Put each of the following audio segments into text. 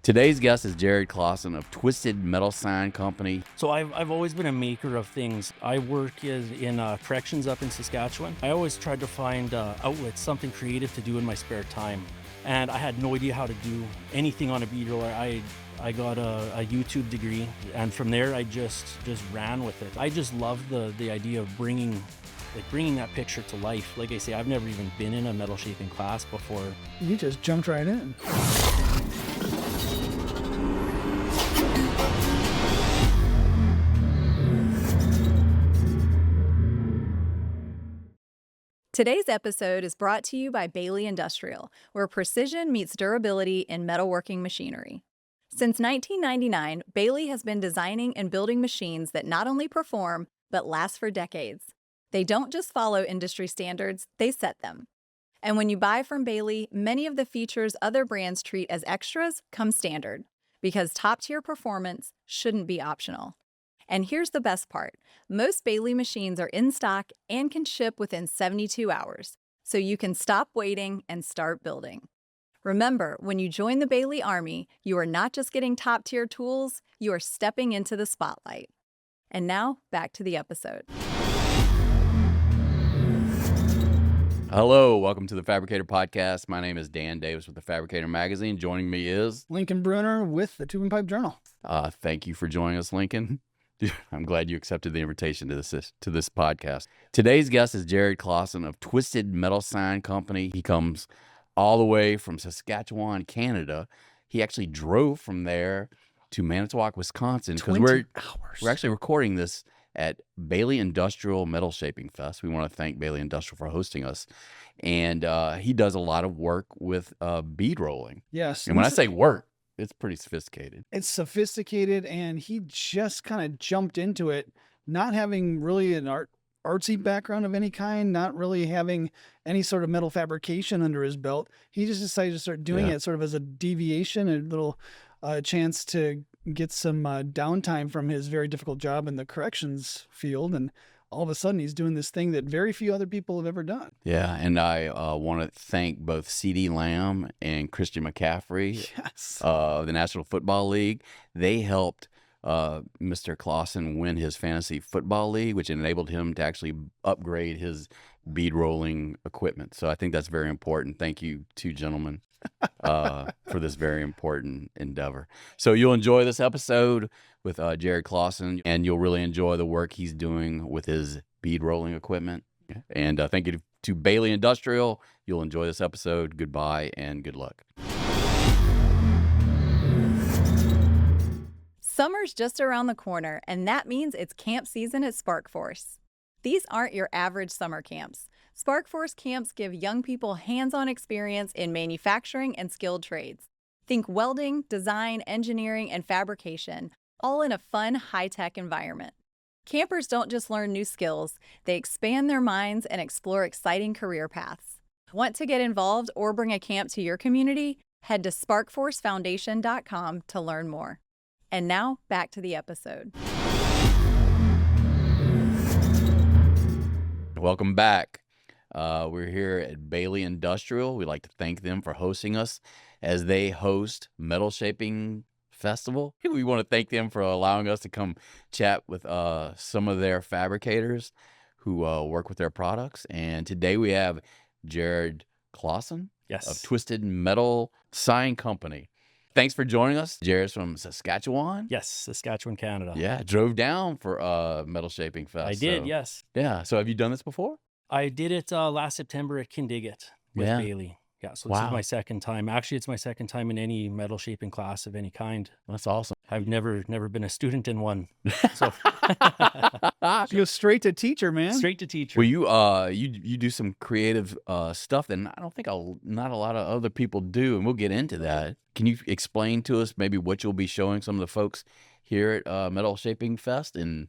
Today's guest is Jarrod Klassen of Twisted Metal Sign Company. So I've always been a maker of things. I work in corrections up in Saskatchewan. I always tried to find outlets, something creative to do in my spare time. And I had no idea how to do anything on a bead roller. I got a YouTube degree, and from there I just ran with it. I just loved the idea of bringing that picture to life. Like I say, I've never even been in a metal shaping class before. You just jumped right in. Today's episode is brought to you by Bailey Industrial, where precision meets durability in metalworking machinery. Since 1999, Bailey has been designing and building machines that not only perform, but last for decades. They don't just follow industry standards, they set them. And when you buy from Bailey, many of the features other brands treat as extras come standard, because top-tier performance shouldn't be optional. And here's the best part. Most Bailey machines are in stock and can ship within 72 hours, so you can stop waiting and start building. Remember, when you join the Bailey Army, you are not just getting top-tier tools, you are stepping into the spotlight. And now, back to the episode. Hello, welcome to the Fabricator Podcast. My name is Dan Davis with the Fabricator Magazine. Joining me is Lincoln Bruner with the Tube and Pipe Journal. Thank you for joining us, Lincoln. I'm glad you accepted the invitation to this podcast. Today's guest is Jarrod Klassen of Twisted Metal Sign Company. He comes all the way from Saskatchewan, Canada. He actually drove from there to Manitowoc, Wisconsin, because we're actually recording this at Bailey Industrial Metal Shaping Fest. We want to thank Bailey Industrial for hosting us. And he does a lot of work with bead rolling. Yes. And when I say work, it's pretty sophisticated. It's sophisticated, and he just kind of jumped into it, not having really an artsy background of any kind, not really having any sort of metal fabrication under his belt. He just decided to start doing it sort of as a deviation, a little chance to get some downtime from his very difficult job in the corrections field. And all of a sudden he's doing this thing that very few other people have ever done. Yeah, and I want to thank both C.D. Lamb and Christian McCaffrey, the National Football League. They helped Mr. Klassen win his fantasy football league, which enabled him to actually upgrade his bead rolling equipment. So I think that's very important. Thank you, two gentlemen, for this very important endeavor. So you'll enjoy this episode with Jarrod Klassen, and you'll really enjoy the work he's doing with his bead rolling equipment. And thank you to Bailey Industrial. You'll enjoy this episode. Goodbye and good luck. Summer's just around the corner, and that means it's camp season at SparkForce. These aren't your average summer camps. SparkForce camps give young people hands-on experience in manufacturing and skilled trades. Think welding, design, engineering, and fabrication, all in a fun, high-tech environment. Campers don't just learn new skills, they expand their minds and explore exciting career paths. Want to get involved or bring a camp to your community? Head to sparkforcefoundation.com to learn more. And now, back to the episode. Welcome back. We're here at Bailey Industrial. We'd like to thank them for hosting us as they host Metal Shaping Festival. We want to thank them for allowing us to come chat with some of their fabricators who work with their products. And today we have Jarrod Klassen of Twisted Metal Sign Company. Thanks for joining us. Jarrod's from Saskatchewan? Yes, Saskatchewan, Canada. Yeah, drove down for Metal Shaping Fest. I did, yes. Yeah, so have you done this before? I did it last September at Kindigit with Bailey. Yeah, so this is my second time. Actually, it's my second time in any metal shaping class of any kind. That's awesome. I've never been a student in one. So you go straight to teacher, man. Straight to teacher. Well, you do some creative stuff that I don't think not a lot of other people do, and we'll get into that. Can you explain to us maybe what you'll be showing some of the folks here at Metal Shaping Fest, and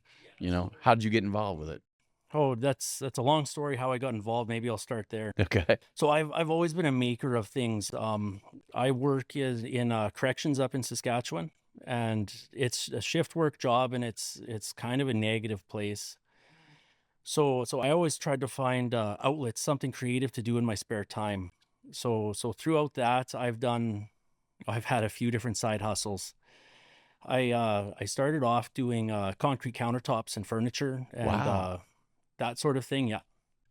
how did you get involved with it? Oh, that's a long story how I got involved. Maybe I'll start there. Okay. So I've always been a maker of things. I work in corrections up in Saskatchewan, and it's a shift work job, and it's kind of a negative place. So I always tried to find outlets, something creative to do in my spare time. So throughout that, I've done I've had a few different side hustles. I started off doing concrete countertops and furniture and Wow. that sort of thing. Yeah.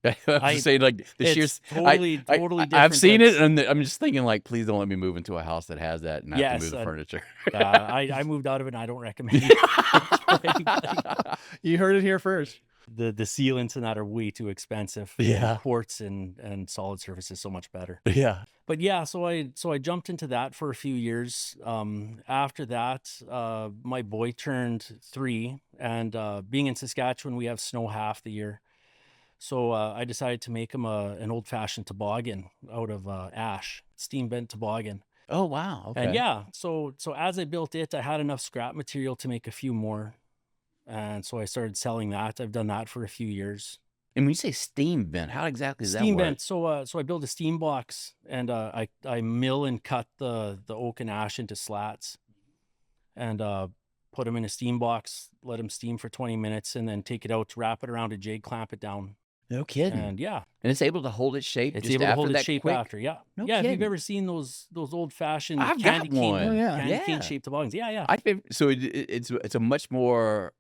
I was I- just saying, like, the sheer. It's totally different. I've seen it, That's- and I'm just thinking, like, please don't let me move into a house that has that and have to Yes, move the furniture. I moved out of it and I don't recommend it for anybody. You heard it here first. The sealants and that are way too expensive. Yeah. Quartz and solid surface is so much better. Yeah. But yeah, so I jumped into that for a few years. After that, my boy turned 3, and being in Saskatchewan, we have snow half the year. So I decided to make him an old-fashioned toboggan out of ash, steam bent toboggan. Oh wow. Okay. And yeah, so as I built it, I had enough scrap material to make a few more. And so I started selling that. I've done that for a few years. And when you say steam bent, how exactly does that Steam work? bent. So I built a steam box, and I mill and cut the oak and ash into slats, and put them in a steam box, let them steam for 20 minutes, and then take it out, wrap it around a jig, clamp it down, No kidding. and yeah, And it's able to hold its shape. it's just able to after hold that its shape quick? after. Yeah, No yeah. If kidding. you've ever seen those old fashioned I've candy got cane, one. Oh, yeah. candy cane Yeah. shaped toboggans. Yeah. So it's a much more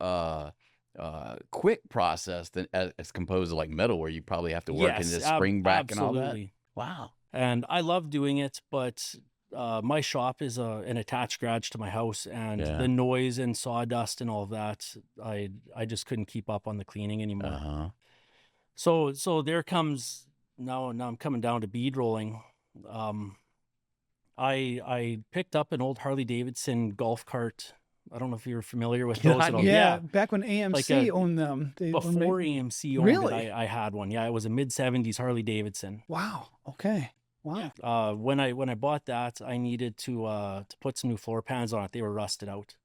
quick process than as composed to like metal, where you probably have to work in Yes, this spring back and all that. absolutely. Wow. And I love doing it, but my shop is an attached garage to my house, and Yeah. the noise and sawdust and all of that, I just couldn't keep up on the cleaning anymore. Uh-huh. So there comes now I'm coming down to bead rolling. I picked up an old Harley Davidson golf cart. I don't know if you're familiar with those at all. Yeah, back when AMC a- owned them. They were Before making- AMC owned Really? it, I had one. Yeah, it was a mid-70s Harley Davidson. Wow. Okay. Wow. When I bought that, I needed to put some new floor pans on it. They were rusted out.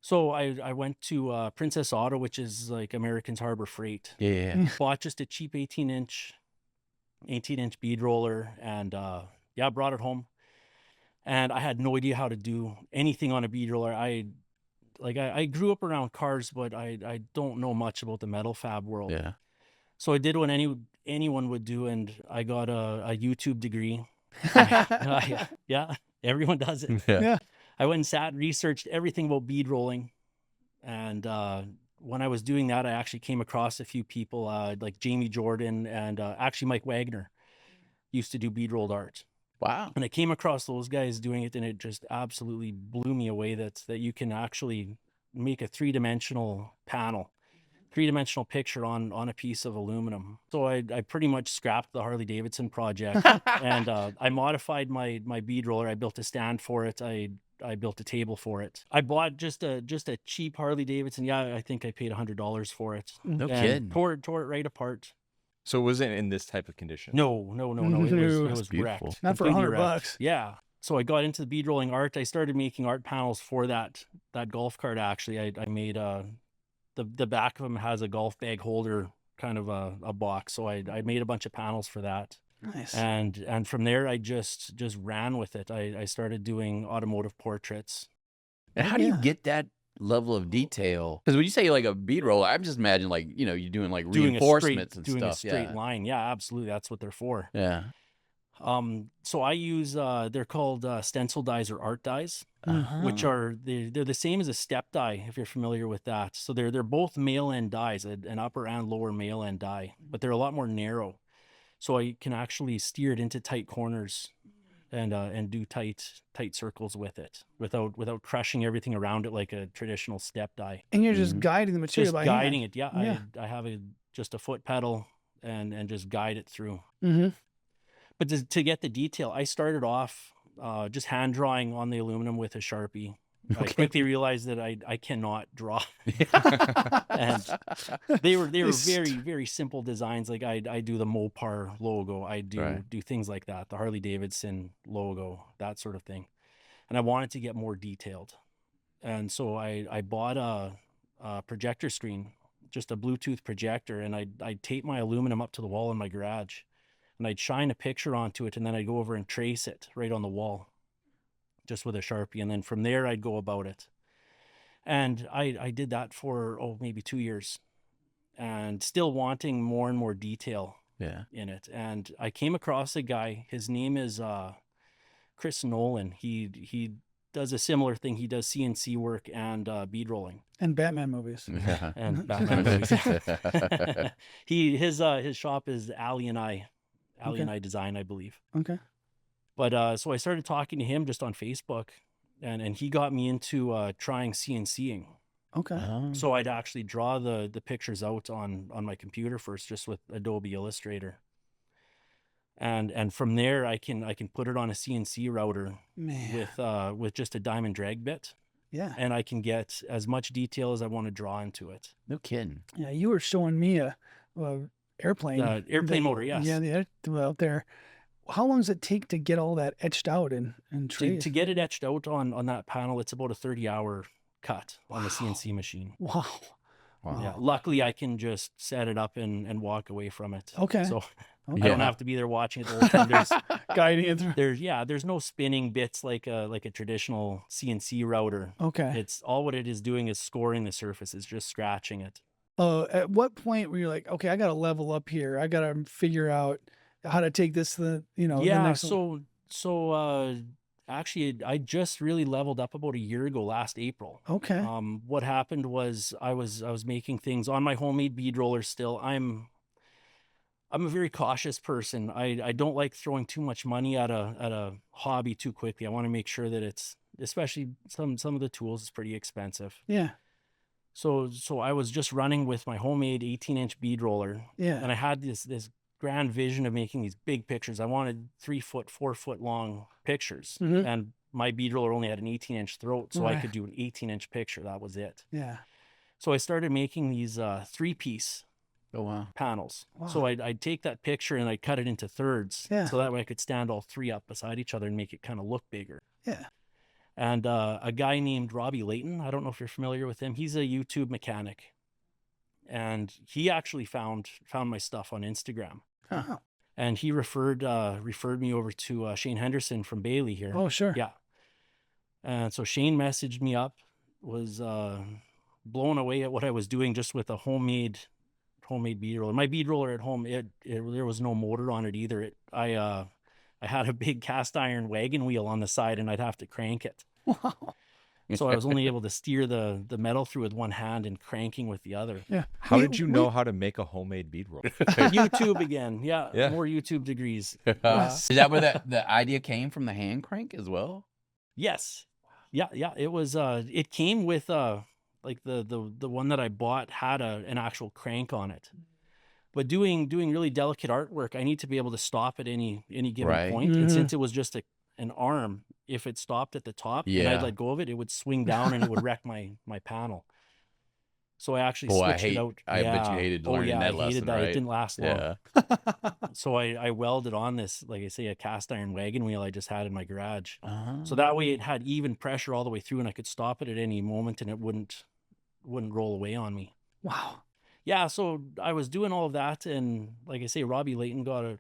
So I went to Princess Auto, which is like American's Harbor Freight. Yeah. Bought just a cheap 18-inch bead roller, and brought it home. And I had no idea how to do anything on a bead roller. I grew up around cars, but I don't know much about the metal fab world. Yeah. So I did what anyone would do, and I got a YouTube degree. Yeah, everyone does it. Yeah. I went and sat and researched everything about bead rolling. And when I was doing that, I actually came across a few people like Jamie Jordan and actually Mike Wagner used to do bead rolled art. Wow. And I came across those guys doing it, and it just absolutely blew me away that you can actually make a three-dimensional panel, three-dimensional picture on a piece of aluminum. So I pretty much scrapped the Harley Davidson project, and I modified my bead roller. I built a stand for it. I built a table for it. I bought just a cheap Harley Davidson. Yeah, I think I paid $100 for it. No And kidding. Tore it right apart. So it wasn't in this type of condition? No. It No. was That's beautiful. wrecked. Not for completely $100 wrecked. Yeah. So I got into the bead rolling art. I started making art panels for that golf cart. Actually, I made the back of them has a golf bag holder kind of a box. So I made a bunch of panels for that. Nice. And from there I just ran with it. I started doing automotive portraits. And how do you Yeah. get that level of detail? Because when you say like a bead roller, I'm just imagining like, you're doing like Doing reinforcements and doing stuff. a straight line. Yeah, absolutely. That's what they're for. Yeah. So I use they're called stencil dies or art dies, which Oh. are they're the same as a step die, if you're familiar with that. So they're both male end dies, an upper and lower male end die, but they're a lot more narrow. So I can actually steer it into tight corners and do tight circles with it without crushing everything around it like a traditional step die. And you're just Mhm. guiding the material Just by guiding hand. it. Yeah, Yeah. I have just a foot pedal and just guide it through. Mm-hmm. But to get the detail, I started off just hand drawing on the aluminum with a Sharpie. I quickly realized that I cannot draw. And they were very, very simple designs. Like I do the Mopar logo. I do Right. do things like that, the Harley Davidson logo, that sort of thing. And I wanted to get more detailed. And so I bought a projector screen, just a Bluetooth projector, and I'd tape my aluminum up to the wall in my garage. And I'd shine a picture onto it, and then I'd go over and trace it right on the wall, just with a Sharpie. And then from there, I'd go about it. And I did that for, maybe 2 years, and still wanting more and more detail Yeah. in it. And I came across a guy, his name is Chris Nolan. He does a similar thing. He does CNC work and bead rolling And Batman movies. and Batman movies. His shop is Alley and I Design, I believe. Okay. But so I started talking to him just on Facebook, and he got me into trying CNCing. Okay. So I'd actually draw the pictures out on my computer first, just with Adobe Illustrator. And from there I can put it on a CNC router with just a diamond drag bit. Yeah. And I can get as much detail as I want to draw into it. No kidding. Yeah, you were showing me a airplane. Airplane motor, yes. Yeah, out there. How long does it take to get all that etched out and traced? To get it etched out on that panel, it's about a 30-hour cut on the CNC machine. Wow. Yeah. Luckily, I can just set it up and walk away from it. Okay. So Okay. I don't have to be there watching it the whole time. Guiding it through. There's no spinning bits like a traditional CNC router. Okay. It's all what it is doing is scoring the surface. It's just scratching it. At what point were you like, okay, I got to level up here. I got to figure out how to take this to the, the next one. So actually, I just really leveled up about a year ago, last April. Okay. What happened was I was making things on my homemade bead roller still. I'm a very cautious person. I don't like throwing too much money at a hobby too quickly. I want to make sure that it's, especially some of the tools, is pretty expensive. Yeah. So I was just running with my homemade 18-inch bead roller. Yeah. And I had this grand vision of making these big pictures. I wanted 3 foot, 4 foot long pictures. Mhm. And my bead roller only had an 18-inch throat, so I Right. could do an 18-inch picture. That was it. Yeah. So I started making these 3-piece Oh, wow. panels. Wow. So I'd take that picture and I'd cut it into thirds. Yeah. So that way I could stand all 3 up beside each other and make it kind of look bigger. Yeah. And a guy named Robbie Layton, I don't know if you're familiar with him. He's a YouTube mechanic. And he actually found my stuff on Instagram. Huh. And he referred me over to Shane Henderson from Bailey here. Oh, sure. Yeah. And so Shane messaged me up, was blown away at what I was doing just with a homemade bead roller. My bead roller at home, there was no motor on it either. I had a big cast iron wagon wheel on the side, and I'd have to crank it. Wow. So I was only able to steer the metal through with one hand and cranking with the other. Yeah. How did you know how to make a homemade bead roll? YouTube again. Yeah. Yeah. More YouTube degrees. Is that where the idea came from, the hand crank as well? Yes. Yeah. It was, it came with, like the one that I bought had an actual crank on it. But doing really delicate artwork, I need to be able to stop at any given Right. point. And Mhm. since it was just an arm, if it stopped at the top and Yeah. I'd let go of it, it would swing down and it would wreck my panel. So I actually Boy, switched it out. I bet you hated Oh learning yeah, that I lesson, hated that. right? It didn't last long. Yeah. So I welded on this, like I say, a cast iron wagon wheel I just had in my garage. Uh-huh. So that way it had even pressure all the way through, and I could stop it at any moment and it wouldn't roll away on me. Wow. Yeah, so I was doing all of that, and like I say, Robbie Layton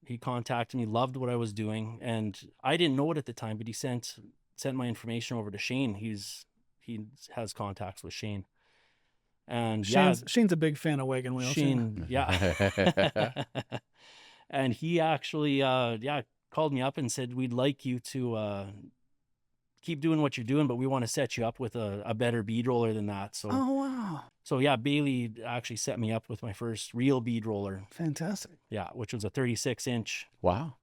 he contacted me, loved what I was doing, and I didn't know it at the time, but he sent my information over to Shane. He has contacts with Shane. And Shane's a big fan of wagon wheels. Shane, yeah. And he actually called me up and said, we'd like you to keep doing what you're doing, but we want to set you up with a better bead roller than that. So Oh, wow. So yeah, Bailey actually set me up with my first real bead roller. Fantastic. Yeah, which was a 36-inch. Wow.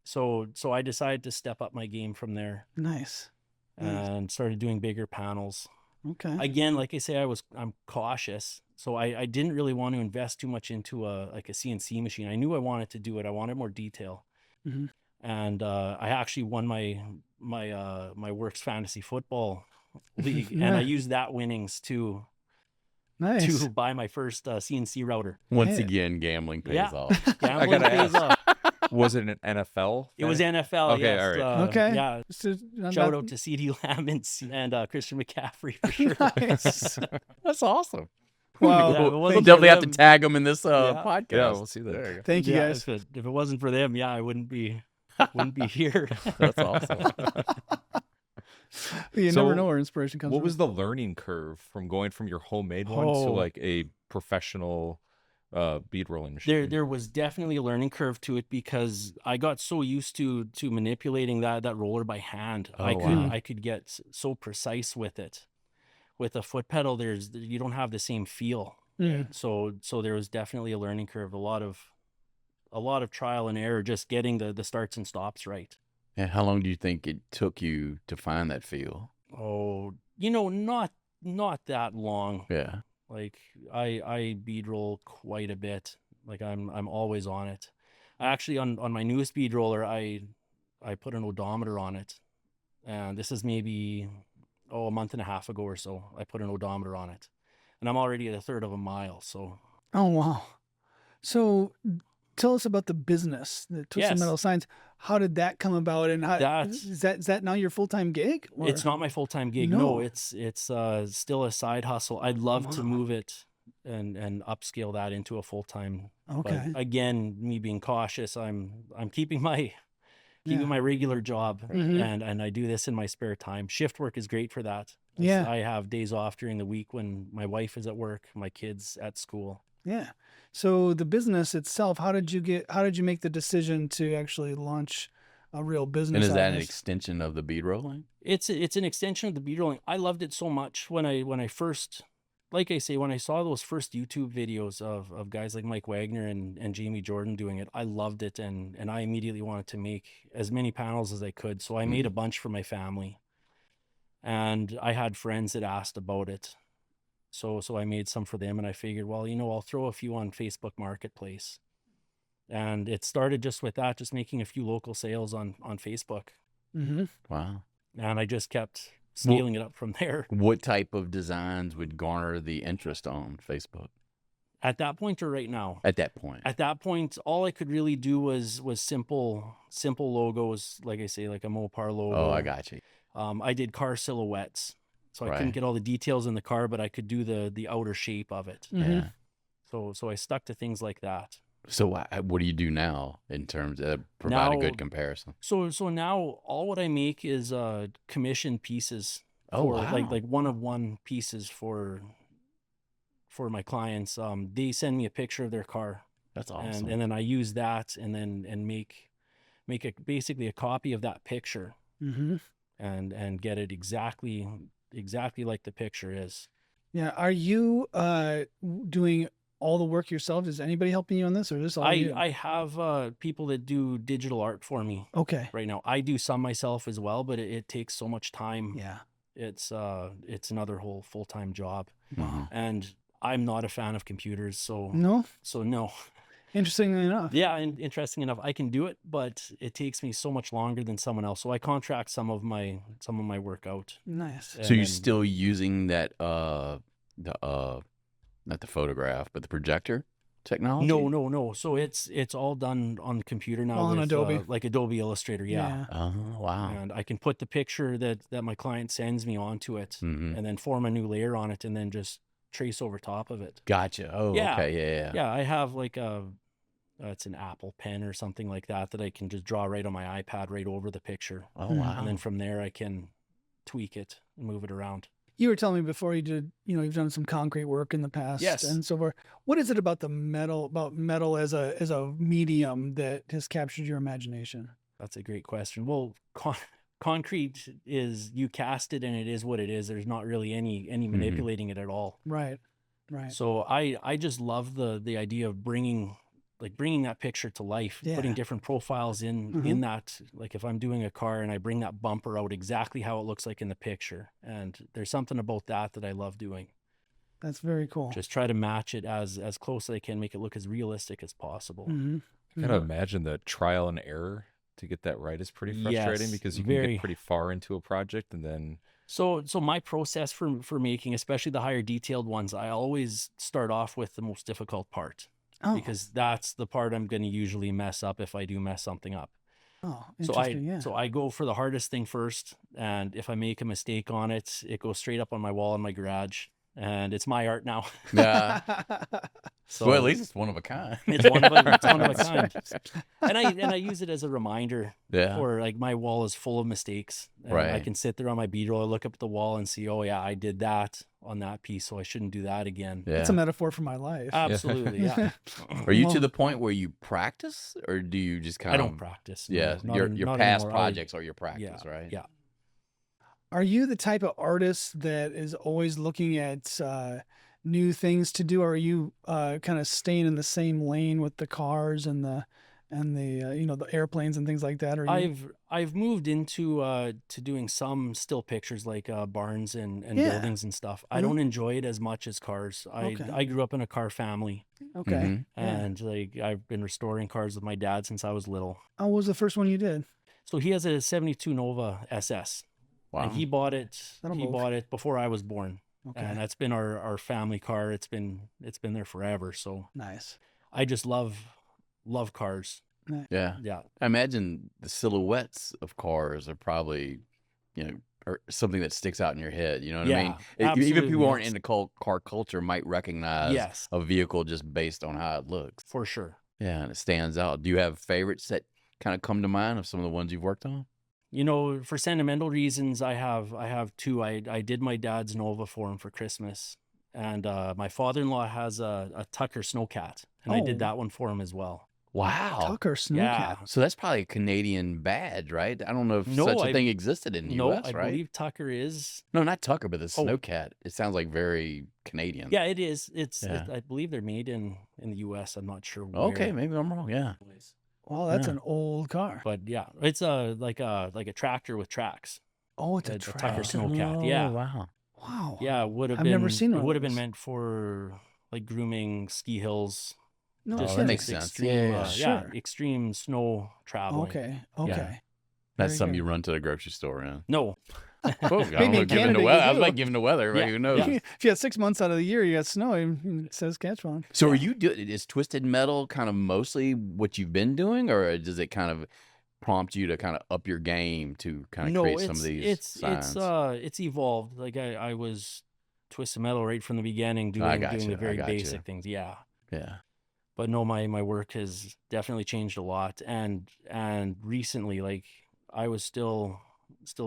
So I decided to step up my game from there Nice. and started doing bigger panels. Okay. Again, like I say, I'm cautious. So I didn't really want to invest too much into a CNC machine. I knew I wanted to do it. I wanted more detail. Mhm. And I actually won my Works Fantasy Football League, and I used that winnings to Nice. buy my first CNC router. Once Yeah. again, gambling pays Yeah. off. Gambling gotta pays ask. off. Was it an NFL? It was thing? NFL. Okay, yes. all right. Okay. Yeah. Shout Shout out to CD Lamb and Christian McCaffrey for sure. Nice. That's awesome. Wow. Yeah, it We'll wasn't definitely for have to them. tag them in this Yeah. podcast. Yeah, we'll see that. There you go. Thank you, Yeah, guys. if it wasn't for them, I wouldn't be here. That's awesome. You So, never know where inspiration comes What from. was the learning curve from going from your homemade one to Oh. like a professional bead rolling machine? There was definitely a learning curve to it because I got so used to manipulating that roller by hand. Oh, I could get so precise with it. With a foot pedal, you don't have the same feel. Mm. So there was definitely a learning curve. A lot of trial and error, just getting the starts and stops right. And how long do you think it took you to find that feel? Oh, not that long. Yeah. Like I bead roll quite a bit. Like I'm always on it. I actually on my newest bead roller, I put an odometer on it, and this is maybe a month and a half ago or so. I put an odometer on it, and I'm already at a third of a mile. So Oh, wow. So tell us about the business, the Twisted Yes. Metal Signs. How did that come about, and how That's- is that now your full-time gig? Or? it's not my full-time gig. No. No, it's still a side hustle. I'd love to Wow. move it and upscale that into a full-time. Okay. But again, me being cautious, I'm keeping my my regular job, Mhm. and I do this in my spare time. Shift work is great for that. Yeah. I have days off during the week when my wife is at work, my kids at school. Yeah. So the business itself, how did you make the decision to actually launch a real business? And is out that of an this? extension of the bead rolling? It's an extension of the bead rolling. I loved it so much when I first, like I say, when I saw those first YouTube videos of guys like Mike Wagner and Jamie Jordan doing it, I loved it, and I immediately wanted to make as many panels as I could. So I made a bunch for my family, and I had friends that asked about it. So I made some for them, and I figured, well, I'll throw a few on Facebook Marketplace. And it started just with that, just making a few local sales on Facebook. Mm-hmm. Wow. And I just kept scaling it up from there. What type of designs would garner the interest on Facebook At that point or right now? at that point? At that point, all I could really do was simple logos, like I say, like a Mopar logo. Oh, I got you. I did car silhouettes. So I Right. couldn't get all the details in the car, but I could do the outer shape of it. Mm-hmm. Yeah. So I stuck to things like that. So what do you do now in terms of provide a Now- good comparison? So now all what I make is commissioned pieces. Oh, for, wow. Like one-of-one pieces for my clients. They send me a picture of their car, That's awesome. and then I use that and make basically a copy of that picture Mm-hmm. and get it exactly like the picture is. Yeah. Are you doing all the work yourself? Is anybody helping you on this, or is this all you? I have people that do digital art for me Okay. right now. I do some myself as well, but it takes so much time. Yeah. It's another whole full-time job, Mhm. and I'm not a fan of computers, so No. no. Interestingly enough. Yeah, and interesting enough, I can do it, but it takes me so much longer than someone else. So I contract some of my work out. Nice. So and you're then- still using that not the photograph, but the projector technology? No. So it's all done on the computer now. All on with, Adobe. like Adobe Illustrator. Yeah. Oh, wow. And I can put the picture that my client sends me onto it, Mhm. and then form a new layer on it, and then just trace over top of it. Gotcha. Oh, Yeah. okay. Yeah. Yeah, I have like it's an Apple Pen or something like that I can just draw right on my iPad right over the picture. Oh, Mhm. wow. And then from there I can tweak it and move it around. You were telling me before you've done some concrete work in the past, Yes. and so forth. What is it about metal as a medium that has captured your imagination? That's a great question. Well, concrete is, you cast it and it is what it is. There's not really any manipulating it at all. Right. Right. So I just love the idea of bringing that picture to life, Yeah. putting different profiles Mhm. in that. Like if I'm doing a car and I bring that bumper out exactly how it looks like in the picture, and there's something about that I love doing. That's very cool. Just try to match it as close as I can, make it look as realistic as possible. Mm-hmm. I gotta imagine the trial and error to get that right is pretty frustrating Yes, because you can very. get pretty far into a project and then So my process for making, especially the higher detailed ones, I always start off with the most difficult part, Oh. because that's the part I'm going to usually mess up if I do mess something up. Oh, So interesting. I go for the hardest thing first, and if I make a mistake on it, it goes straight up on my wall in my garage, and it's my art now. Yeah. So well, at least it's one of a kind. it's one of a kind. And I use it as a reminder Yeah. for like my wall is full of mistakes. And I Right. can sit there on my bead roll, look up at the wall and see, oh yeah, I did that on that piece, so I shouldn't do that again. Yeah. It's a metaphor for my life. Absolutely, yeah. Are you to Well- the point where you practice, or do you just kind I of? don't practice. no, Yeah, not your not past anymore. projects are your practice, Yeah, right? yeah. Are you the type of artist that is always looking at new things to do? Or are you kind of staying in the same lane with the cars and the the airplanes and things like that? Or I've moved into to doing some still pictures like barns and Yeah. buildings and stuff. I Mhm. don't enjoy it as much as cars. Okay. I grew up in a car family, okay. Mhm. Yeah. and like I've been restoring cars with my dad since I was little. What was the first one you did? So he has a 72 Nova SS, Wow. and he bought it. That'll He move. bought it before I was born, Okay. and that's been our family car. It's been there forever. So Nice. I just love cars. Yeah. Yeah. I imagine the silhouettes of cars are probably, or something that sticks out in your head. You know what I mean? Yeah, Even people who absolutely, aren't yes. into car culture might recognize Yes, a vehicle just based on how it looks. for sure. Yeah, and it stands out. Do you have favorites that kind of come to mind of some of the ones you've worked on? For sentimental reasons, I have two. I did my dad's Nova for him for Christmas, and my father-in-law has a Tucker Snowcat, and I did Oh. that one for him as well. Wow. Tucker Snowcat. Yeah. So that's probably a Canadian badge, right? I don't know if No, such a I- thing existed in the No, U.S., I right? believe Tucker is. No, not Tucker, but the Oh. Snowcat. It sounds like very Canadian. Yeah, it is. Yeah. I believe they're made in the U.S. I'm not sure where. Okay, maybe I'm wrong. Yeah. Well, that's Yeah. an old car. But yeah, it's like a tractor with tracks. Oh, it's a the Tucker tractor. Snowcat, yeah. Oh, wow. Wow. Yeah, would have I've been. never seen It one of would have been those. meant for like grooming ski hills. No, Oh, Just that shit. makes just sense. Extreme, Yeah, sure. extreme snow traveling. Okay. Okay. That's Very something good. you run to the grocery store in. No, Oh, I don't Maybe know, in given the Canada weather. you I was do. like giving the weather, right? Yeah, Who knows? yeah. If you had 6 months out of the year, you got snow in Saskatchewan. So are you is twisted metal kind of mostly what you've been doing, or does it kind of prompt you to kind of up your game to kind of no, create it's some of these it's signs? it's evolved. Like I was twisted metal right from the beginning, I doing got doing you, the I very got you. basic things. Yeah. Yeah. But no, my work has definitely changed a lot, and recently, like I was still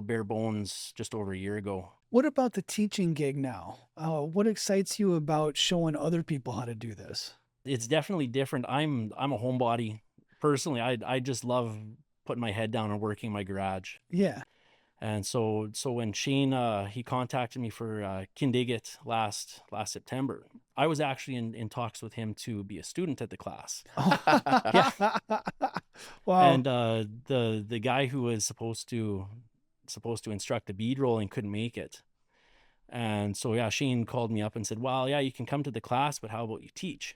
bare bones just over a year ago. What about the teaching gig now? What excites you about showing other people how to do this? It's definitely different. I'm a homebody personally. I just love putting my head down and working in my garage. Yeah. And so when Shane he contacted me for Kindigit last September, I was actually in talks with him to be a student at the class. Wow. And the guy who was supposed to instruct the bead rolling couldn't make it. And so yeah, Shane called me up and said, "Well, yeah, you can come to the class, but how about you teach?"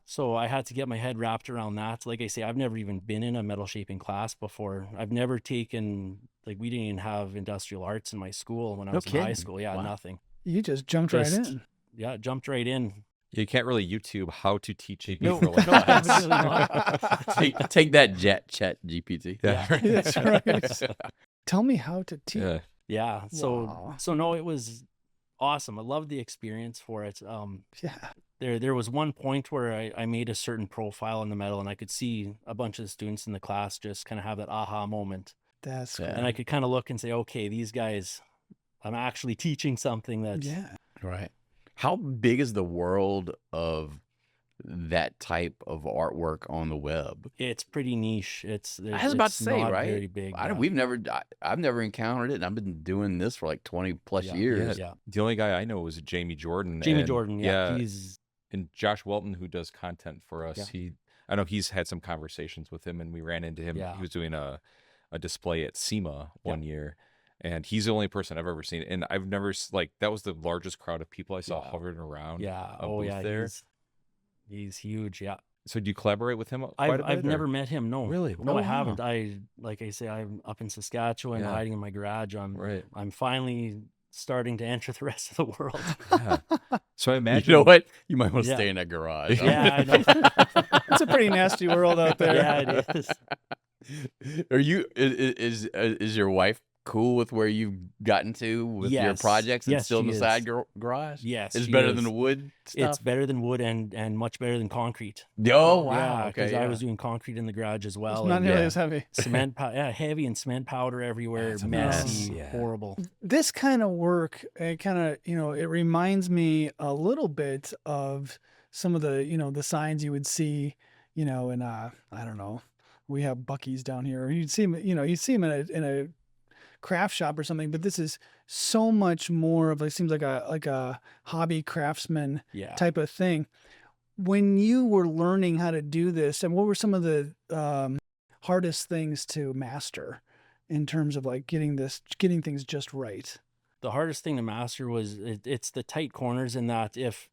So I had to get my head wrapped around that. Like I say, I've never even been in a metal shaping class before. I've never taken, like, we didn't even have industrial arts in my school when I No was in high kidding. school. Yeah, Wow. nothing. You just jumped right Just- in. Yeah, jumped right in. You can't really YouTube how to teach a No, bead rolling no, class. absolutely not. take that chat GPT. Yeah. That's right. Tell me how to teach. Yeah. Yeah. So Wow. so no, it was awesome. I loved the experience for it. Yeah. There was one point where I made a certain profile in the metal, and I could see a bunch of the students in the class just kind of have that aha moment. That's Yeah. cool. And I could kind of look and say, okay, these guys, I'm actually teaching something that's Yeah. Right. How big is the world of that type of artwork on the web? it's pretty niche. I was about to say, not right? very big. I've yeah. never encountered it, and I've been doing this for like 20 plus Yeah, years. Yeah. The only guy I know is Jamie Jordan. Jamie and- Jordan, yeah. He's and Josh Welton, who does content for us. Yeah. I know he's had some conversations with him, and we ran into him. Yeah. He was doing a display at SEMA one year, and he's the only person I've ever seen. And I've never that was the largest crowd of people I saw Yeah. hovering around. yeah. a Oh booth yeah. there. He's huge. Yeah. So do you collaborate with him quite a bit? I've or- never met him. No. Really? No, Oh, I wow. haven't. Like I say, I'm up in Saskatchewan, Yeah. hiding in my garage. Right. I'm finally starting to enter the rest of the world. Yeah. So I imagine. You know what? You might want to Yeah. stay in that garage. Yeah, I know. It's a pretty nasty world out there. Yeah, it is. Are you is your wife cool with where you've gotten to with your Yes. projects and Yes, still in she the is. side garage? Yes, It's she better is. than the wood stuff? It's better than wood and much better than concrete. Oh, wow. Yeah, Okay. because I was doing concrete in the garage as It's well. not and nearly yeah. as heavy. cement, heavy and cement powder everywhere, That's a mess, messy, yeah. horrible. This kind of work, it kind of, it reminds me a little bit of some of the, the signs you would see, in I don't know, we have Buc-ee's down here. Or you'd see them, you'd see them in a craft shop or something, but this is so much more of, it seems like a hobby craftsman Yeah. type of thing. When you were learning how to do this, and what were some of the hardest things to master in terms of like getting things just right? The hardest thing to master was it's the tight corners, in that if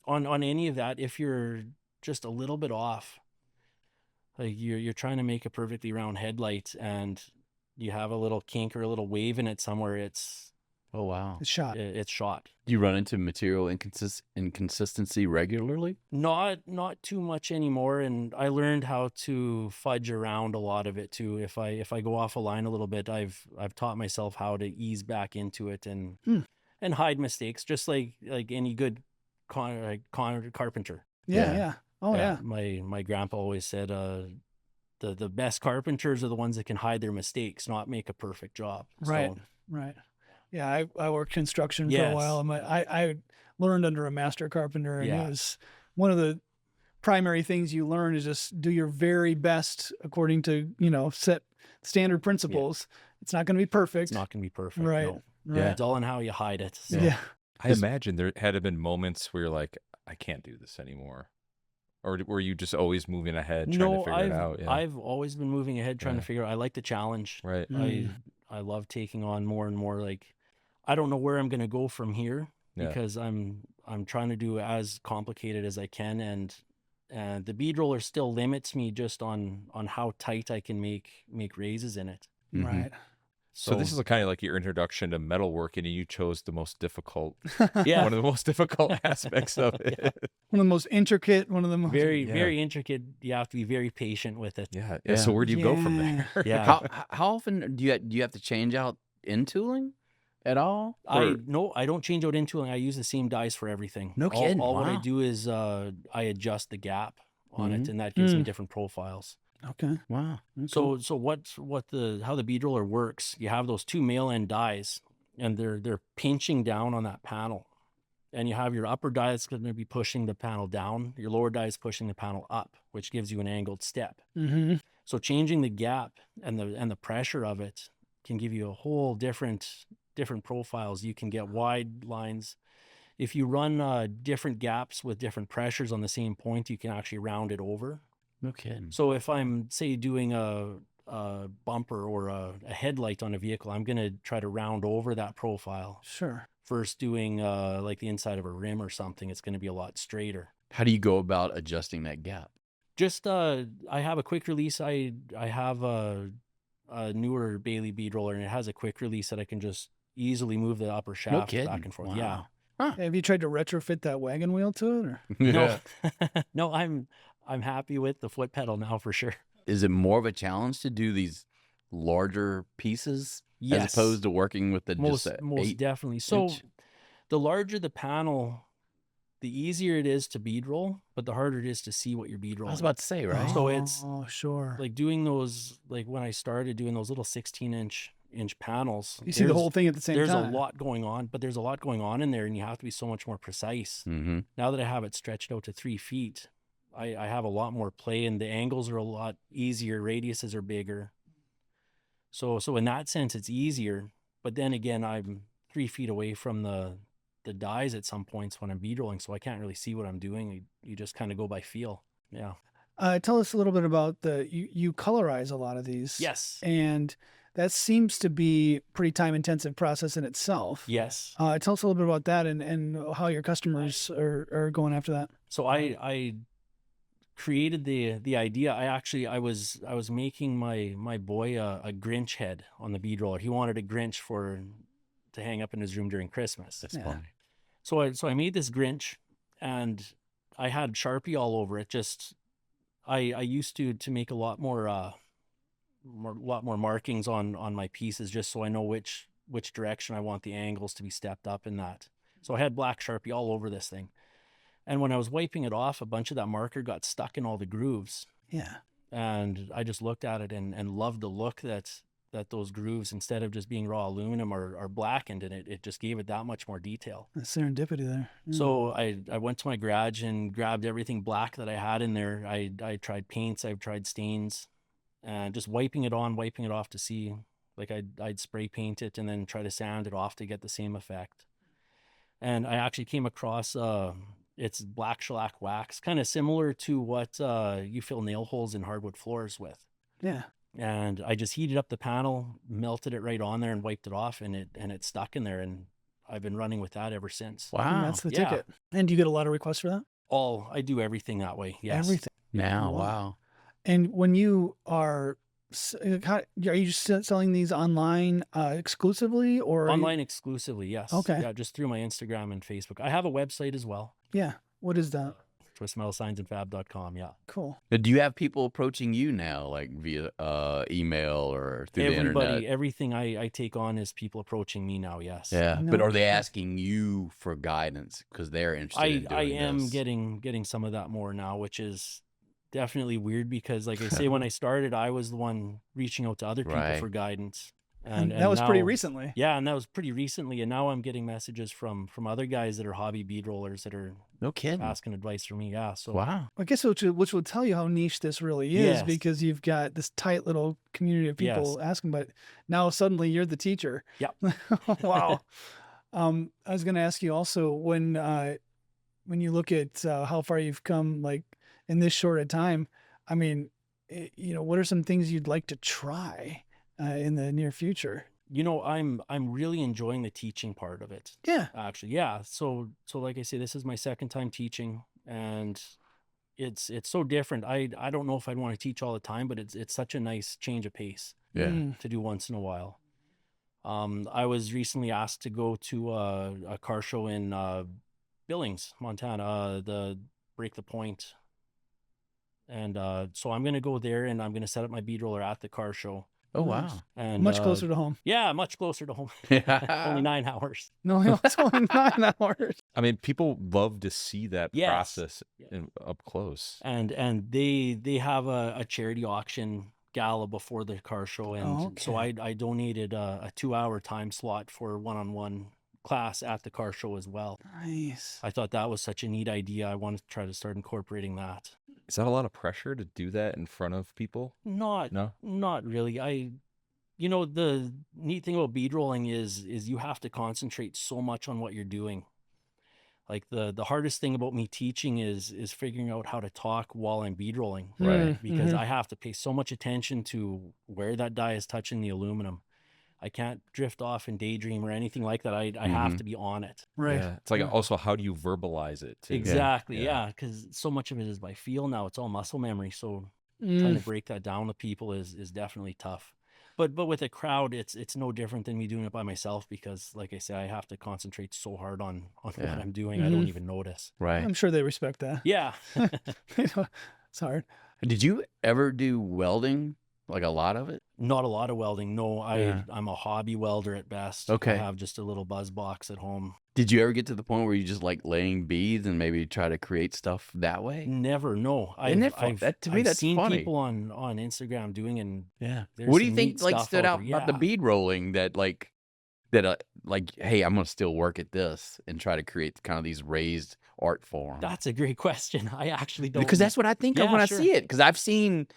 on any of that, if you're just a little bit off, like you're trying to make a perfectly round headlight and you have a little kink or a little wave in it somewhere, it's Oh, wow. It's shot. it's shot. Do you run into material inconsistency regularly? Not too much anymore, and I learned how to fudge around a lot of it too. If I go off a line a little bit, I've taught myself how to ease back into it and hide mistakes, just like any good carpenter. Yeah. Yeah. Oh yeah. My grandpa always said, the best carpenters are the ones that can hide their mistakes, not make a perfect job. Right. So, Right. Yeah, I worked construction for a Yes. while. And I learned under a master carpenter, and Yeah. it was one of the primary things you learn is just do your very best according to set standard principles. It's not going to be perfect. it's not going to be perfect. right. No. Right. It's all in how you hide it. So. Yeah. I imagine there had to been moments where you're like, I can't do this anymore. Or were you just always moving ahead, trying to figure it out? Yeah. I've always been moving ahead, trying Yeah. to figure out. I like the challenge. Right. I love taking on more and more. Like, I don't know where I'm going to go from here Yeah. because I'm trying to do as complicated as I can, and the bead roller still limits me just on how tight I can make raises in it. Mhm. Right. So this is kind of like your introduction to metalworking, and you chose the most difficult, Yeah. one of the most difficult aspects of it. One of the most intricate, one of the most very Yeah. very intricate. You have to be very patient with it. Yeah. Yeah. So where do you go from there? Yeah. How often do you have to change out in tooling at all? I don't change out into it. I use the same dies for everything. No kidding. All what I Wow. do is I adjust the gap on it, Mhm. and that gives me Mm. different profiles. Okay. Wow. Okay. So how the bead roller works? You have those two male end dies, and they're pinching down on that panel, and you have your upper die that's going to be pushing the panel down. Your lower die is pushing the panel up, which gives you an angled step. Mm-hmm. So changing the gap and the pressure of it can give you a whole different profiles. You can get wide lines. If you run different gaps with different pressures on the same point, you can actually round it over. No kidding. So if I'm, say, doing a bumper or a headlight on a vehicle, I'm going to try to round over that profile. Sure. Versus doing like the inside of a rim or something, it's going to be a lot straighter. How do you go about adjusting that gap? Just I have a quick release. I have a newer Bailey bead roller, and it has a quick release that I can just easily move the upper shaft kidding. back and forth. Wow. Yeah. Have you tried to retrofit that wagon wheel to it? Or? No, no, I'm happy with the foot pedal now for sure. Is it more of a challenge to do these larger pieces Yes. as opposed to working with the most just most definitely. So inch? the larger the panel, the easier it is to bead roll, but the harder it is to see what you're bead I rolling. was about to say, right? So it's Oh, sure. like doing those, like when I started doing those little 16-inch panels. You see the there's- whole thing at the same There's time. a lot going on, but there's a lot going on in there, and you have to be so much more precise. Mm-hmm. Now that I have it stretched out to 3 feet, I have a lot more play, and the angles are a lot easier. Radiuses are bigger. So in that sense, it's easier. But then again, I'm 3 feet away from the dies at some points when I'm bead rolling, so I can't really see what I'm doing. You just kind of go by feel. Yeah. Tell us a little bit about you colorize a lot of these. Yes. And that seems to be a pretty time intensive process in itself. Yes. Tell us a little bit about that and how your customers are going after that. So I created the idea. I was making my boy a Grinch head on the bead roller. He wanted a Grinch to hang up in his room during Christmas. That's Yeah. funny. So I made this Grinch, and I had Sharpie all over it. Just I used to make a lot more lot more markings on my pieces, just so I know which direction I want the angles to be stepped up in that. So I had black Sharpie all over this thing. And when I was wiping it off, a bunch of that marker got stuck in all the grooves. Yeah. And I just looked at it and loved the look that those grooves, instead of just being raw aluminum, are blackened, and it just gave it that much more detail. That's serendipity there. So I went to my garage and grabbed everything black that I had in there. I tried paints, I've tried stains, and just wiping it off to see, like I'd spray paint it and then try to sand it off to get the same effect. And I actually came across it's black shellac wax, kind of similar to what you fill nail holes in hardwood floors with. Yeah. And I just heated up the panel, melted it right on there, and wiped it off, and it stuck in there. And I've been running with that ever since. Wow. That's the Yeah. ticket. And do you get a lot of requests for that? I do everything that way. Yes. Everything. Now, wow. And when you are you just selling these online exclusively, or Online exclusively, yes. Okay. Yeah, just through my Instagram and Facebook. I have a website as well. Yeah. What is that? twistmetalsignsandfab.com. Yeah. Cool. Now, do you have people approaching you now, like via email or through the internet? Everything I take on is people approaching me now. Yes. Yeah, No. but are they asking you for guidance because they're interested in doing I am this? getting some of that more now, which is definitely weird, because like I say, when I started, I was the one reaching out to other people Right. for guidance. And that was pretty now- recently. Yeah, and that was pretty recently. And now I'm getting messages from other guys that are hobby bead rollers that are No kidding. asking advice from me. Yeah. So Wow. I guess which will tell you how niche this really is, Yes. because you've got this tight little community of people Yes. asking, but now suddenly you're the teacher. Yep. Wow. I was going to ask you also, when you look at how far you've come, like in this short a time, I mean, what are some things you'd like to try in the near future? I'm really enjoying the teaching part of it. Yeah. Actually, yeah. So like I say, this is my second time teaching, and it's so different. I don't know if I'd want to teach all the time, but it's such a nice change of pace Yeah. to do once in a while. I was recently asked to go to a car show in Billings, Montana, the Break the Point. And so I'm going to go there, and I'm going to set up my bead roller at the car show. Oh, wow. And Much closer to home. Yeah, much closer to home. Only 9 hours. No, it's only 9 hours. I mean, people love to see that Yes. process up close. And they have a charity auction gala before the car show, and so I donated a 2-hour time slot for one-on-one class at the car show as well. Nice. I thought that was such a neat idea. I wanted to try to start incorporating that. Is that a lot of pressure to do that in front of people? Not really. The neat thing about bead rolling is you have to concentrate so much on what you're doing. Like the hardest thing about me teaching is figuring out how to talk while I'm bead rolling. Right. Because I have to pay so much attention to where that die is touching the aluminum. I can't drift off and daydream or anything like that. I have to be on it. Right. Yeah. It's like also, how do you verbalize it too? Exactly. Yeah. Because so much of it is by feel now. It's all muscle memory. So trying to break that down with people is definitely tough. But with a crowd, it's no different than me doing it by myself, because like I say, I have to concentrate so hard on what I'm doing. I don't even notice. Right. I'm sure they respect that. Yeah. It's hard. Did you ever do welding? Like a lot of it? Not a lot of welding. No, I'm a hobby welder at best. Okay. I have just a little buzz box at home. Did you ever get to the point where you just like laying beads and maybe try to create stuff that way? Never. No. Isn't that fun? To me, I've that's seen funny. people on Instagram doing, and Yeah. there's What do you some think neat like stuff stood out there. about the Yeah. bead rolling that hey, I'm gonna still work at this and try to create kind of these raised art forms? That's a great question. I actually don't. Because that's what I think of Yeah, when sure. I see it. Because I've seen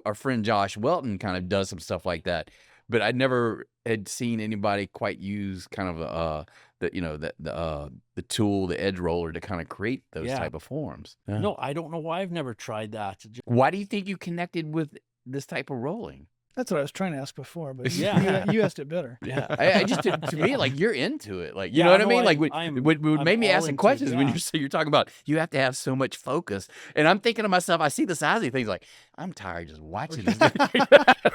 our friend Josh Welton kind of does some stuff like that, but I never had seen anybody quite use kind of the tool, the edge roller, to kind of create those Yeah. type of forms. Yeah. No, I don't know why I've never tried that. Why do you think you connected with this type of rolling? That's what I was trying to ask before, but Yeah. you asked it better. Yeah, I just to me, like, you're into it, like, you Yeah, know what I no, mean? Like, I'm what made me all ask the into it, questions when yeah. you're talking about you have to have so much focus, and I'm thinking to myself, I see the size of these things, like, I'm tired just watching this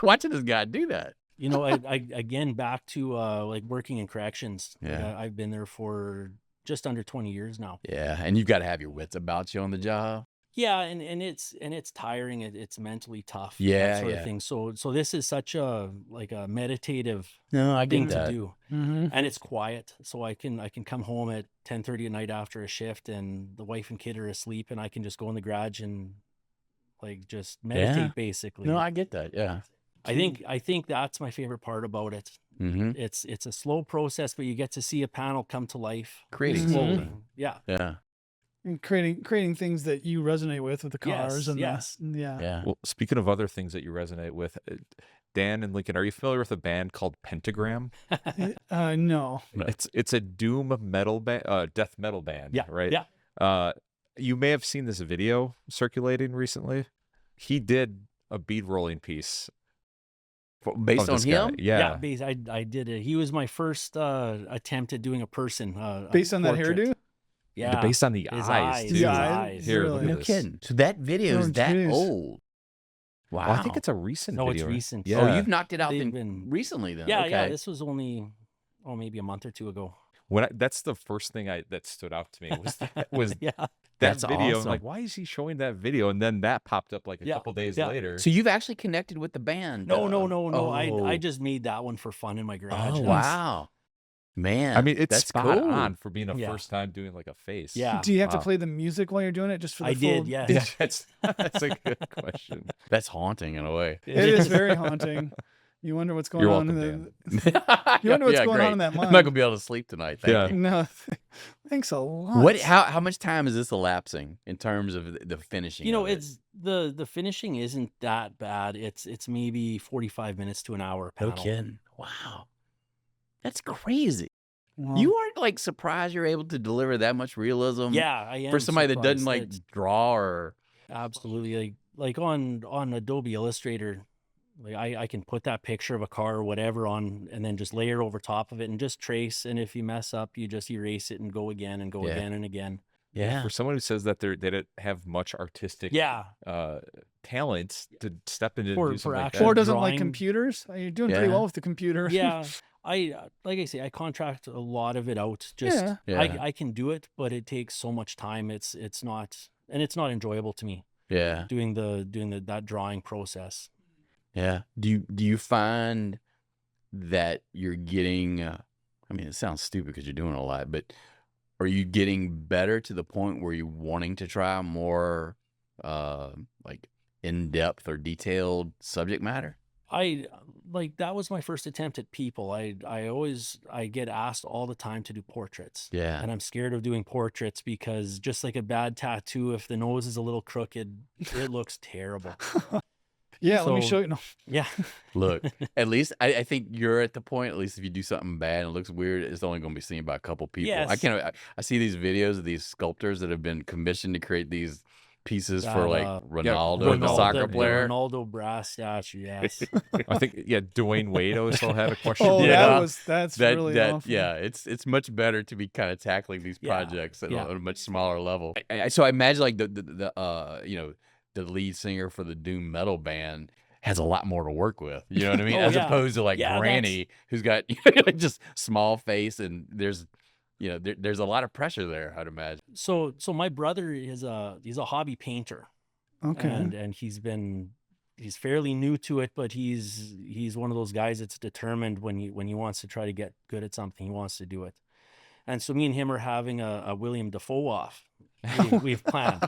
watching this guy do that. I again back to like working in corrections. Yeah. I've been there for just under 20 years now. Yeah, and you've got to have your wits about you on the job. Yeah, and it's tiring. It's mentally tough. Yeah, that sort yeah. of thing. So this is such a meditative No, I thing get to that. do, Mm-hmm. and it's quiet. So I can come home at 10:30 at night after a shift, and the wife and kid are asleep, and I can just go in the garage and like just meditate Yeah. basically. No, I get that. Yeah. I think that's my favorite part about it. Mm-hmm. It's a slow process, but you get to see a panel come to life Creating Mhm. slowly. something. Yeah. Yeah. And creating things that you resonate with the cars Yes, and yes. yeah. Yeah. Well, speaking of other things that you resonate with, Dan and Lincoln, are you familiar with a band called Pentagram? No. It's a doom metal band, death metal band. Yeah. Right. Yeah. You may have seen this video circulating recently. He did a bead rolling piece Based of on this guy. him? Yeah. I did it. He was my first attempt at doing a person. Based on that portrait. hairdo? Yeah. Based on the His eyes, eyes. too. His His eyes? eyes. Here, Really? look at No this. kidding. So that video Oh, is that jeez. old. Wow. Well, I think it's a recent No, it's video. recent. Yeah. Oh, you've knocked it out They've then been- recently then. Yeah, okay. yeah. This was only maybe a month or two ago. That's the first thing that stood out to me was Yeah. that That's video. I'm awesome. like, why is he showing that video? And then that popped up like a Yeah, couple days yeah. later. So you've actually connected with the band. No. Oh. I just made that one for fun in my garage. Oh, That's- wow. Man. I mean, it's that's spot cool. on for being a Yeah. first time doing like a face. Yeah. Do you have to Wow. play the music while you're doing it just for the I full... did, yes. Yeah, that's a good question. That's haunting in a way. It is very haunting. You wonder what's going You're on welcome, in the... You wonder what's going on in that I'm mind. not gonna be able to sleep tonight. Thank Yeah. you. No, thanks a lot. What? How much time is this elapsing in terms of the finishing? You know, of it? it's the finishing isn't that bad. It's maybe 45 minutes to an hour No panel. kidding. Wow, that's crazy. Well, You aren't like surprised you're able to deliver that much realism. Yeah, I am For somebody that doesn't surprised like draw or absolutely like on Adobe Illustrator, like I can put that picture of a car or whatever on and then just layer over top of it and just trace, and if you mess up you just erase it and go again and go Yeah. again and again. yeah. For someone who says that they don't have much artistic Yeah. talent to step into For do something like actual that. or doesn't like drawing- computers. You're doing pretty Yeah. well with the computer. Yeah. I like I say, I contract a lot of it out. Just Yeah. Yeah. I can do it, but it takes so much time. It's not enjoyable to me Yeah. doing that drawing process. Yeah. Do you find that you're getting? I mean, it sounds stupid because you're doing a lot, but are you getting better to the point where you're wanting to try more, like in depth or detailed subject matter? That was my first attempt at people. I get asked all the time to do portraits. Yeah. And I'm scared of doing portraits because just like a bad tattoo, if the nose is a little crooked, it looks terrible. Yeah, let me So- show you. No. Yeah. Look, at least I think you're at the point. At least if you do something bad and it looks weird, it's only going to be seen by a couple people. Yes. I see these videos of these sculptors that have been commissioned to create these pieces for That, like Ronaldo, the Ronaldo, soccer the player. Ronaldo brass statue, yes. I think Dwayne Wade also had a question. Oh, Yeah. that's really awful. Yeah, it's much better to be kind of tackling these Yeah, projects at yeah. a much smaller level. So I imagine like the the lead singer for the doom metal band has a lot more to work with. You know what I mean? Oh, As yeah. opposed to like Yeah, Granny, who's got like just small face, and there's there's a lot of pressure there, I'd imagine. So my brother he's a hobby painter. Okay. And he's fairly new to it, but he's one of those guys that's determined when he wants to try to get good at something, he wants to do it. And so me and him are having a William Dafoe off. We've planned.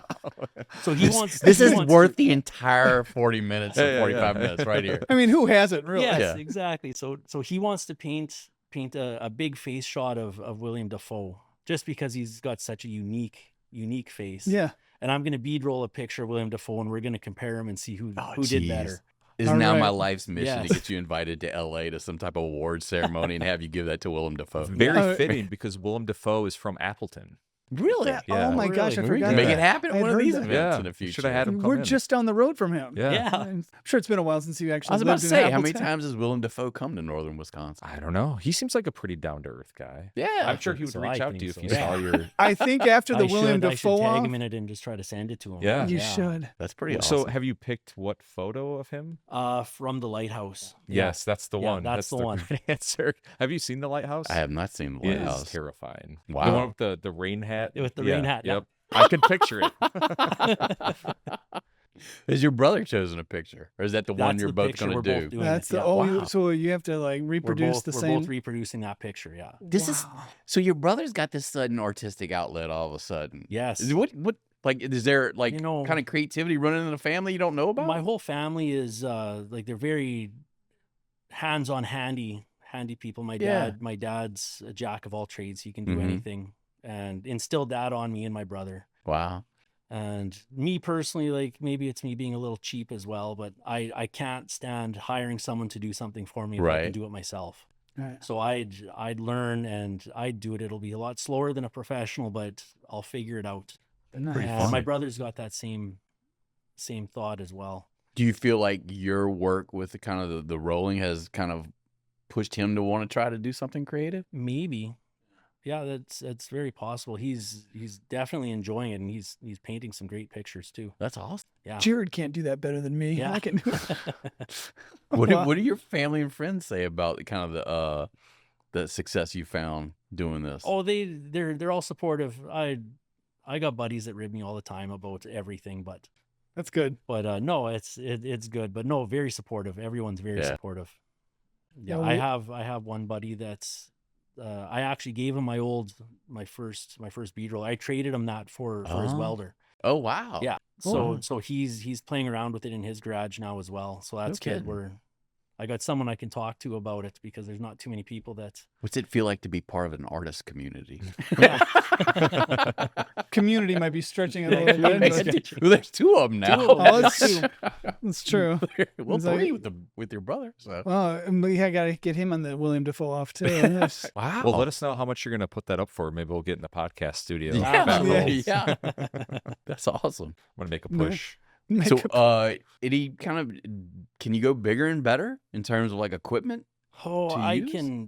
So he wants. This he is wants worth to- the entire 40 minutes or Yeah, 45 yeah. minutes right here. I mean, who hasn't really? Yes, Yeah. exactly. So he wants to paint a big face shot of William Dafoe, just because he's got such a unique face. Yeah. And I'm gonna bead roll a picture of William Dafoe, and we're gonna compare him and see who did jeez. better. Is All now my right. life's mission Yes. to get you invited to LA to some type of award ceremony and have you give that to Willem Dafoe. Very Yeah. fitting because Willem Dafoe is from Appleton. Really? Yeah. Yeah. Oh my gosh, I Really? forgot. Make that. it happen at I'd one of heard these that. events Yeah. in the future. Should have had him come We're in. just down the road from him. Yeah. Yeah. I'm sure it's been a while since you actually I was about lived to in say, how many Appleton. times has Willem Dafoe come to northern Wisconsin? I don't know. He seems like a pretty down to earth guy. Yeah. I'm sure he would so. reach I out to think you if so. he Yeah. saw your. I think after the I William should Dafoe tag off, him in it and just try to send it to him. Yeah. you should. That's pretty So awesome. have you picked what photo of him? From the lighthouse. Yes, that's the Yeah, one. that's the one. right answer. Have you seen the lighthouse? I have not seen the It is lighthouse. terrifying. Wow. The one with the rain hat. With the Yeah, rain hat, yeah. Yep. I can picture it. Has your brother chosen a picture, or is that the one That's you're the both picture going to we're do? both doing. That's Yeah. the so you have to like reproduce the we're same. both reproducing that picture. Yeah. This is so your brother's got this sudden artistic outlet all of a sudden. Yes. What like is there like You know, kind of creativity running in the family you don't know about? My whole family is like they're very hands-on, handy people. My Yeah. dad's a jack of all trades. He can do Mhm. anything, and instilled that on me and my brother. Wow. And me personally, like maybe it's me being a little cheap as well, but I can't stand hiring someone to do something for me if I Right. can do it myself. Right. So I'd learn and I'd do it. It'll be a lot slower than a professional, but I'll figure it out. Nice. Pretty And funny. my brother's got that same thought as well. Do you feel like your work with the kind of the rolling has kind of pushed him to want to try to do something creative? Maybe. Yeah, that's very possible. He's definitely enjoying it, and he's painting some great pictures too. That's awesome. Yeah. Jarrod can't do that better than me. Yeah. I can do it. What Wow. do your family and friends say about the kind of the success you found doing this? Oh, they're all supportive. I got buddies that rib me all the time about everything, but That's good. no, it's good. But no, very supportive. Everyone's very Yeah. supportive. Yeah, Yeah, I have one buddy that's I actually gave him my first bead roller. I traded him that for his Oh. welder. Oh, wow. Yeah. Cool. So he's playing around with it in his garage now as well. So that's No good. kidding. I got someone I can talk to about it because there's not too many people that What's it feel like to be part of an artist community? Community might be stretching it a little Yeah, bit. community. But, Well, there's two of them now. Two of 'em. oh, it's true. well, It's like- three with your brother. So. Well, and we got to get him on the William Dafoe off too. Yes. Wow. Well, let us know how much you're going to put that up for. Maybe we'll get in the podcast studio. Yeah, Back yeah. rolls. yeah. That's awesome. I'm going to make a No. push. Make So, a- any kind of, can you go bigger and better in terms of like equipment? Oh, to use?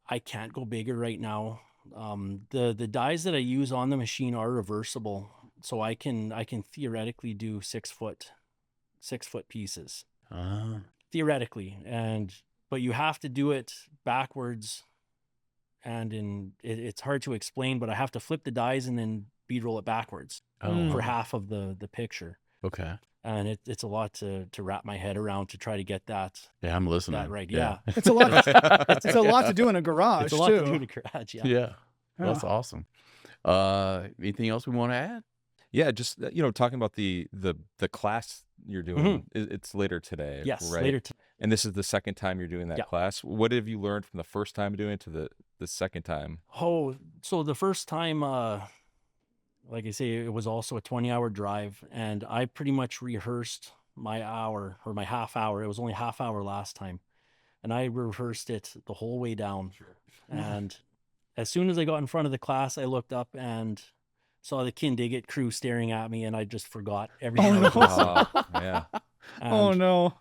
I can't go bigger right now. The dies that I use on the machine are reversible, so I can theoretically do 6 foot pieces theoretically, but you have to do it backwards, and it's hard to explain. But I have to flip the dies and then bead roll it backwards Oh, for half of the picture, okay. and it's a lot to wrap my head around to try to get that Yeah, I'm listening. right. Yeah, it's a lot. It's a lot to do in a garage it's a lot too. to do in the garage. Yeah. Yeah. Well, that's Yeah. awesome. Anything else we want to add? Yeah, just talking about the class you're doing. It's later today. Yes, right? later. And this is the second time you're doing that Yeah. class. What have you learned from the first time doing it to the second time? Oh, so the first time, like I say, it was also a 20-hour drive, and I pretty much rehearsed my hour or my half hour. It was only half hour last time, and I rehearsed it the whole way down. And as soon as I got in front of the class, I looked up and saw the Kindigit crew staring at me, and I just forgot everything. Oh, I was no. doing. Yeah. Oh And no.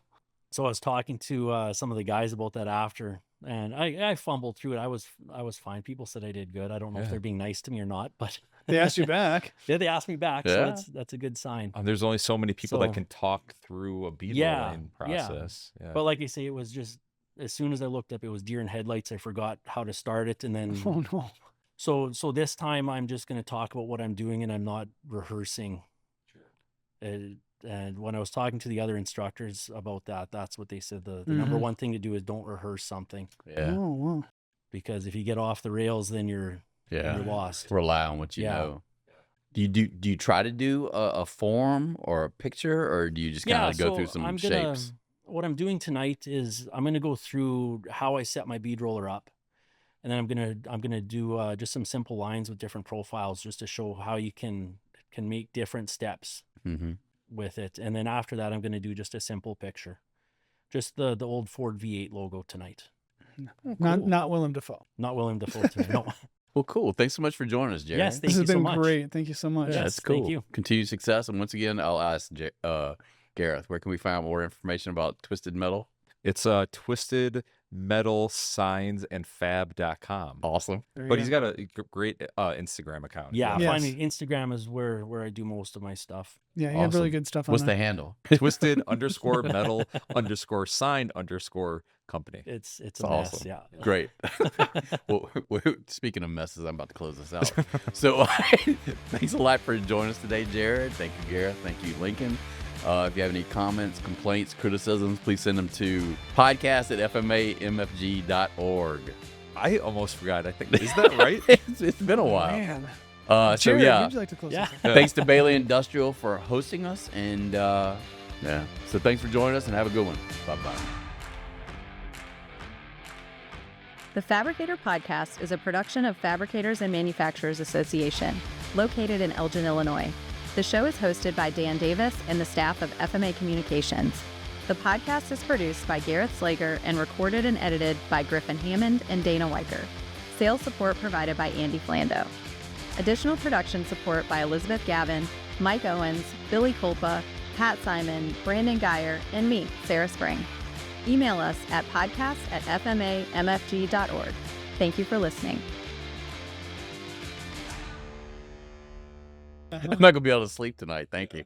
so I was talking to some of the guys about that after, and I fumbled through it. I was fine. People said I did good. I don't know if Yeah. they're being nice to me or not, but They asked you back. yeah, they asked me back, so Yeah. that's a good sign. There's only so many people that So- can talk through a bead Yeah, rolling yeah. process. Yeah. But like I say, it was just as soon as I looked up, it was deer in headlights. I forgot how to start it, and then Oh no. so this time I'm just going to talk about what I'm doing, and I'm not rehearsing. And when I was talking to the other instructors about that, that's what they said. The number Mhm. one thing to do is don't rehearse something, Yeah. Oh wow. because if you get off the rails, then you're Yeah. lost. Rely on what you Yeah. know. Do you try to do a form or a picture, or do you just kind of go through some shapes? What I'm doing tonight is I'm gonna go through how I set my bead roller up, and then I'm gonna do just some simple lines with different profiles, just to show how you can make different steps Mm-hmm. with it. And then after that, I'm gonna do just a simple picture, just the old Ford V8 logo tonight. Not William Dafoe. Not William Dafoe tonight. No. Well, cool. Thanks so much for joining us, Jerry. Yes, This thank has you so been much. great. Thank you so much. Yeah, Yes, it's cool. thank you. Continued success. And once again, I'll ask Gareth, where can we find more information about Twisted Metal? It's twistedmetal.com. metalsignsandfab.com. Awesome. But he's got a great Instagram account. Yeah, Yes. finally, Instagram is where I do most of my stuff. Yeah, he had really Awesome. good stuff on What's there. the handle? Twisted_metal_sign_company. It's It's a mess. awesome. Yeah. Great. Well, speaking of messes, I'm about to close this out. So thanks a lot for joining us today, Jarrod. Thank you, Gareth. Thank you, Lincoln. If you have any comments, complaints, criticisms, please send them to podcast@fmamfg.org. I almost forgot. I think, is that right? It's been a while. Man. So Jared, yeah, would you like to close Yeah. this out? thanks to Bailey Industrial for hosting us, and yeah. So thanks for joining us, and have a good one. Bye-bye. The Fabricator Podcast is a production of Fabricators and Manufacturers Association, located in Elgin, Illinois. The show is hosted by Dan Davis and the staff of FMA Communications. The podcast is produced by Gareth Sleger and recorded and edited by Griffin Hammond and Dana Weicker. Sales support provided by Andy Flando. Additional production support by Elizabeth Gavin, Mike Owens, Billy Kulpa, Pat Simon, Brandon Geyer, and me, Sarah Spring. Email us at podcast@fmamfg.org. Thank you for listening. I'm not going to be able to sleep tonight. Thank you.